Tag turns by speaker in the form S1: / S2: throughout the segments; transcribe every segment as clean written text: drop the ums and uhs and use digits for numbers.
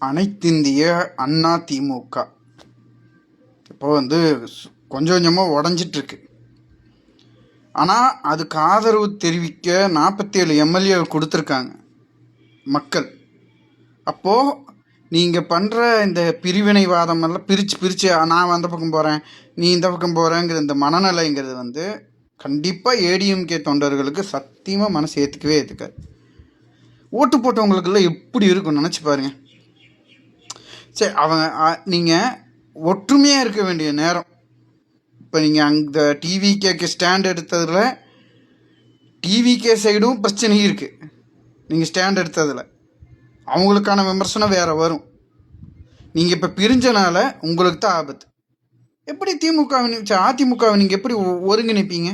S1: அனைத்திந்திய அண்ணா திமுக இப்போ கொஞ்சம் கொஞ்சமாக உடஞ்சிட்ருக்கு. ஆனால் அதுக்கு ஆதரவு தெரிவிக்க 47 எம்எல்ஏ கொடுத்துருக்காங்க மக்கள். அப்போது நீங்கள் பண்ணுற இந்த பிரிவினைவாதம் எல்லாம் பிரித்து நான் அந்த பக்கம் போகிறேன், நீ இந்த பக்கம் போகிறேங்கிற இந்த மனநிலைங்கிறது கண்டிப்பாக ஏடிஎம்கே தொண்டர்களுக்கு சத்தியமாக மனசு ஏற்றுக்காது. ஓட்டு போட்டவங்களுக்கெல்லாம் எப்படி இருக்கும்னு நினச்சி பாருங்க. சரி, நீங்கள் ஒற்றுமையாக இருக்க வேண்டிய நேரம். இப்போ நீங்கள் அந்த டிவிகேக்கு ஸ்டாண்ட் எடுத்ததில் டிவிகே சைடும் பிரச்சனை இருக்குது. நீங்கள் ஸ்டாண்ட் எடுத்ததில் அவங்களுக்கான விமர்சனம் வேறு வரும். நீங்கள் இப்போ பிரிஞ்சனால உங்களுக்கு தான் ஆபத்து. எப்படி அதிமுகவை நீங்கள் எப்படி ஒருங்கிணைப்பீங்க?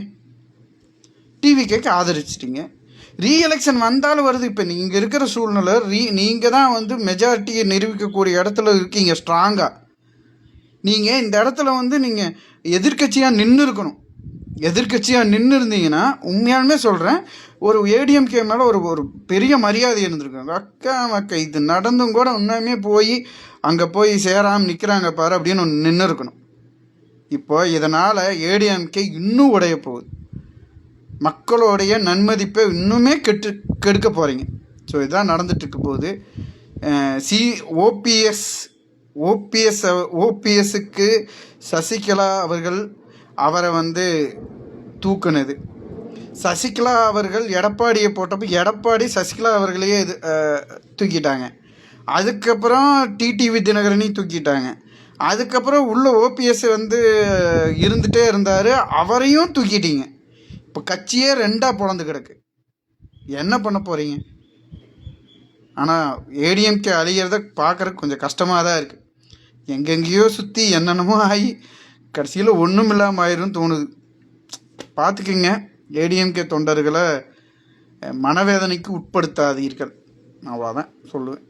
S1: டிவிகேக்கு ஆதரிச்சிட்டிங்க, ரீஎலெக்ஷன் வந்தாலும் வருது. இப்போ நீங்கள் இருக்கிற சூழ்நிலை நீங்கள் தான் மெஜாரிட்டியை நிரூபிக்கக்கூடிய இடத்துல இருக்கீங்க ஸ்ட்ராங்காக. நீங்கள் இந்த இடத்துல நீங்கள் எதிர்கட்சியாக நின்று இருக்கணும். எதிர்கட்சியாக நின்று இருந்தீங்கன்னா உண்மையாலுமே சொல்கிறேன், ஒரு ஏடிஎம்கே மேலே ஒரு பெரிய மரியாதை இருந்திருக்காங்க. அக்கா இது நடந்தும் கூட உண்மையுமே போய் அங்கே போய் சேராமல் நிற்கிறாங்க பாரு அப்படின்னு ஒன்று நின்று இருக்கணும். இப்போ இதனால் ஏடிஎம்கே இன்னும் உடைய போகுது. மக்களுடைய நன்மதிப்பை இன்னுமே கெடுக்க போகிறீங்க. ஸோ இதுதான் நடந்துட்டுருக்க போகுது. ஓபிஎஸ்க்கு சசிகலா அவர்கள் அவரை தூக்குனது. சசிகலா அவர்கள் எடப்பாடியை போட்டப்போ எடப்பாடி சசிகலா அவர்களையே தூக்கிட்டாங்க. அதுக்கப்புறம் டிடிவி தினகரனையும் தூக்கிட்டாங்க. அதுக்கப்புறம் உள்ள ஓபிஎஸ் இருந்துகிட்டே இருந்தார், அவரையும் தூக்கிட்டீங்க. இப்போ கட்சியே ரெண்டாக பிளந்து கிடக்கு. என்ன பண்ண போகிறீங்க? ஆனால் ஏடிஎம்கே அழிகிறத பார்க்குறதுக்கு கொஞ்சம் கஷ்டமாக தான் இருக்குது. எங்கெங்கேயோ சுற்றி என்னென்னமோ ஆகி கடைசியில் ஒன்றும் இல்லாமல் ஆயிரும் தோணுது. பார்த்துக்குங்க, ஏடிஎம்கே தொண்டர்களை மனவேதனைக்கு உட்படுத்தாதீர்கள். அவ்வளோதான் சொல்லுவேன்.